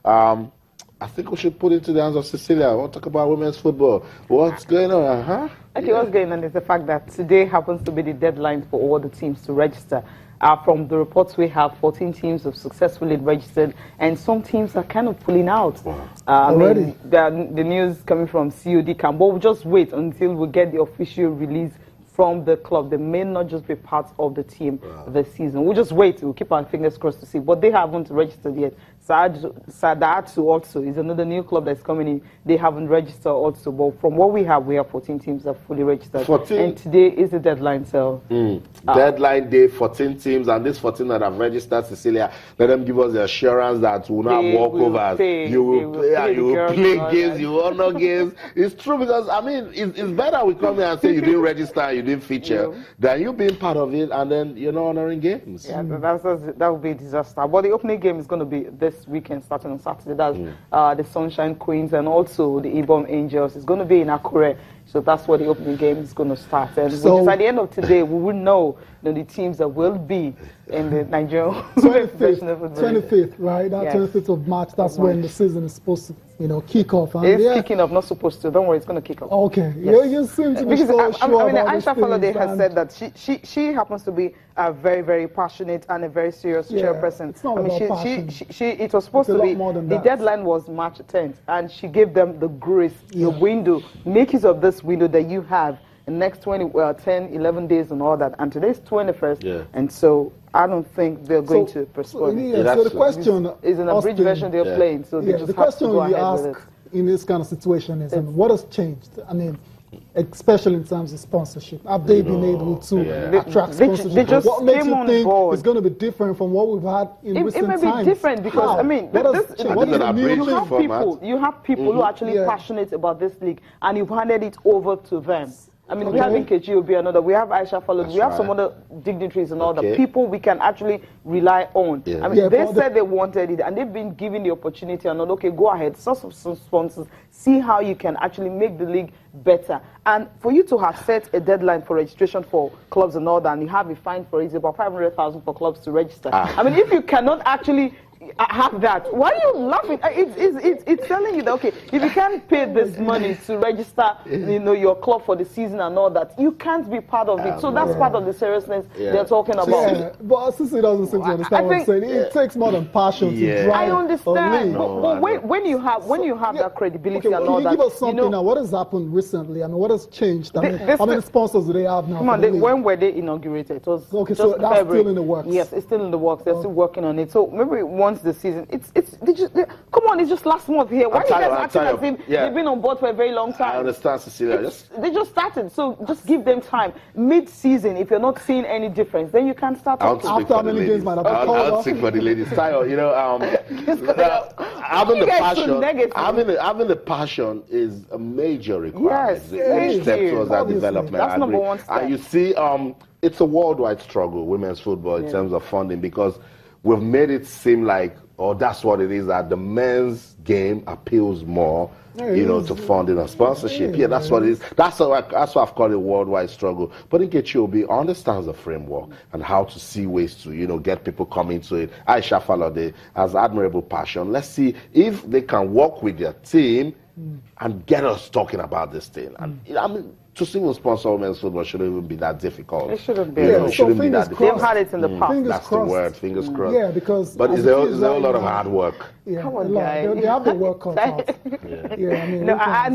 I think we should put it into the hands of Cecilia. I want to talk about women's football. What's going on? Okay, what's going on is the fact that today happens to be the deadline for all the teams to register. From the reports we have, 14 teams have successfully registered, and some teams are kind of pulling out. Already? The news coming from COD camp, but we'll just wait until we get the official release from the club. They may not just be part of the team this season. We'll just wait. We'll keep our fingers crossed to see. But they haven't registered yet. Sadatu also is another new club that's coming in. They haven't registered also. But from what we have 14 teams that are fully registered. 14? And today is the deadline. So deadline day, 14 teams. And these 14 that have registered, Cecilia, let them give us the assurance that we'll not walk over. You will play games, you will honor games. It's true because, I mean, it's better we come here and say you didn't register and you didn't feature than you being part of it and then you're not honoring games. Yeah, that would be a disaster. But the opening game is going to be this weekend, starting on Saturday. That's the Sunshine Queens and also the Ibom Angels. It's going to be in Akure. So that's where the opening game is going to start. And so, at the end of today, we will know the teams that will be in the Nigerian 25th, right? That 25th of March, that's when the season is supposed to, kick off. It's kicking off, not supposed to. Don't worry, it's going to kick off. Okay. Yes. You seem to be so sure Aisha Falade has said that she happens to be a very, very passionate and a very serious chairperson. It's not about passion. It was supposed to be, the deadline was March 10th, and she gave them the grace, the window. Make use of this window that you have in the next 10, 11 days and all that. And today's 21st, and so I don't think they're going to postpone it. So the question is an abridged version they're playing. So they just the question you ask in this kind of situation is, what has changed? I mean, especially in terms of sponsorship. Have they been able to attract sponsorship? What makes you think it's going to be different from what we've had in recent times? It may be different because, I mean, you have people who are actually passionate about this league and you've handed it over to them. I mean, we have Nkechi Obi, another. We have Aisha Falade. We have some other dignitaries and all the people we can actually rely on. I mean, they said they wanted it, and they've been given the opportunity. And okay, go ahead, source some sponsors, see how you can actually make the league better. And for you to have set a deadline for registration for clubs and all that, and you have a fine for it, about 500,000 for clubs to register. I mean, if you cannot actually have that, why are you laughing? It's telling you that, okay, if you can't pay this money to register, your club for the season and all that, you can't be part of it. So that's part of the seriousness they're talking about. But Sissy doesn't seem to understand what I'm saying. It takes more than passion to drive. I understand, but when you have that credibility and all that, give us something now. What has happened recently? I mean, what has changed? I mean, how many sponsors do they have now? Come on, when were they inaugurated? It was okay, so that's February. Still in the works. Yes, it's still in the works. They're still working on it. So maybe once the season, come on, it's just last month here. Why are you guys acting as if they've been on board for a very long time? I understand, Cecilia. They just started, so just give them time. Mid-season, if you're not seeing any difference, then you can start talking. After how many games might have been called I'll speak for the ladies. Tayo, having the passion is a major requirement. Yes, step towards that development. That's number one step. And you see, it's a worldwide struggle, women's football, in terms of funding, because we've made it seem like, that's what it is, that the men's game appeals more, to funding and sponsorship. Yeah, that's what it is. That's why I've called it a worldwide struggle. But Nkechi Obi understands the framework and how to see ways to, get people coming to it. Aisha Falade has admirable passion. Let's see if they can work with their team and get us talking about this thing. And I mean, to single sponsor women's football shouldn't even be that difficult. It shouldn't be. It shouldn't be that difficult. They've had it in the past. That's the word. Fingers crossed. Yeah, because but is there a lot of hard work? Yeah, come on, guys. They have the work cut out.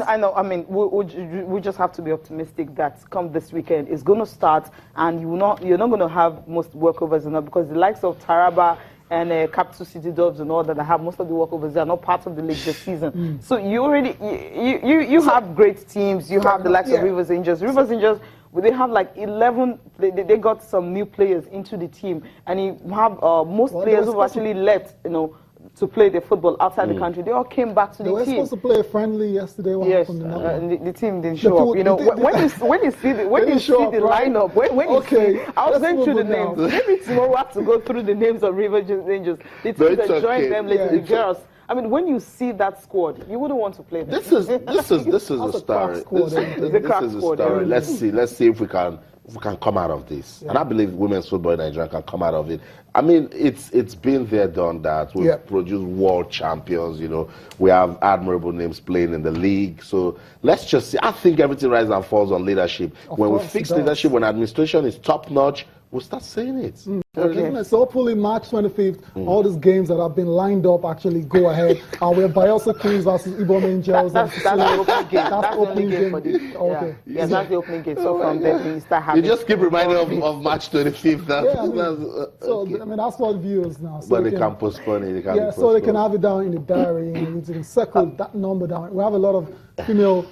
I know. I mean, we just have to be optimistic that come this weekend it's going to start, and you're not going to have most workovers enough because the likes of Taraba and Capital City Doves and all that, I have most of the walkovers. They are not part of the league this season. So you already you have great teams. You have the likes of Rivers Angels. Rivers Angels, they have like 11. They got some new players into the team, and you have most players who actually left. To play the football outside the country, they all came back to the team. They were supposed to play a friendly yesterday. Yes, the team didn't show up. When you see the lineup, when you see, I was going through the names. Maybe tomorrow we have to go through the names of River Angels. The teams that joined them later, the girls. I mean, when you see that squad, you wouldn't want to play them. This is a story. This is a story. Let's see if we can we can come out of this. And I believe women's football in Nigeria can come out of it. I mean, it's been there, done that. We've produced world champions, We have admirable names playing in the league. So let's just see. I think everything rises and falls on leadership. When we fix leadership, when administration is top-notch, we'll start saying it. Okay. So hopefully March 25th, all these games that have been lined up actually go ahead. We have Bayelsa Queens versus Ibom Angels. That's the opening game. That's the opening game for this. Okay. Yeah, that's the opening game. So from there, we start having... You just keep reminding of March 25th. That's what viewers now. So but they can postpone it. So they can have it down in the diary and you can circle that number down. We have a lot of female...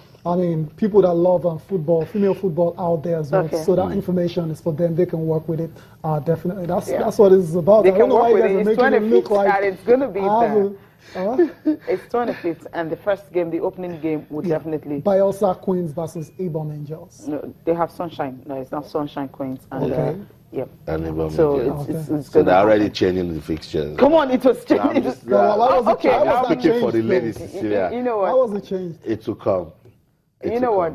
people that love football, female football out there as well. Okay. So that information is for them. They can work with it. Definitely. That's what it's about. They can work with it. It's 25th and it's going to be there. It's 25th and the first game, the opening game, would definitely... Bayelsa Queens versus Ibom Angels. No, they have Sunshine. No, it's not Sunshine Queens. And, Yep. And so it's so they're already changing the fixtures. Come on, it was changing. I'm speaking for the ladies. You know what? How was it changed? It will come. You know what?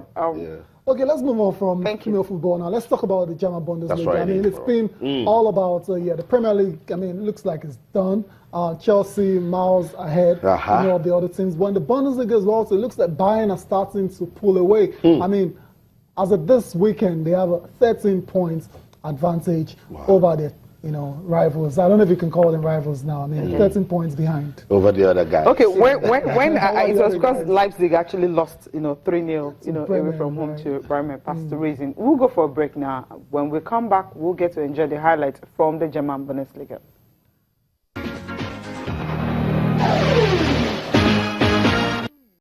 Okay, let's move on from female football now. Let's talk about the German Bundesliga. That's right, it's been all about the Premier League. It looks like it's done. Chelsea miles ahead of the other teams. When the Bundesliga is also, it looks like Bayern are starting to pull away. As of this weekend, they have a 13 points advantage over the rivals. I don't know if you can call them rivals now. 13 points behind over the other guys. Okay, when it was because Leipzig actually lost 3-0 away from home to Bremen past the reason. We'll go for a break now. When we come back, we'll get to enjoy the highlights from the German Bundesliga.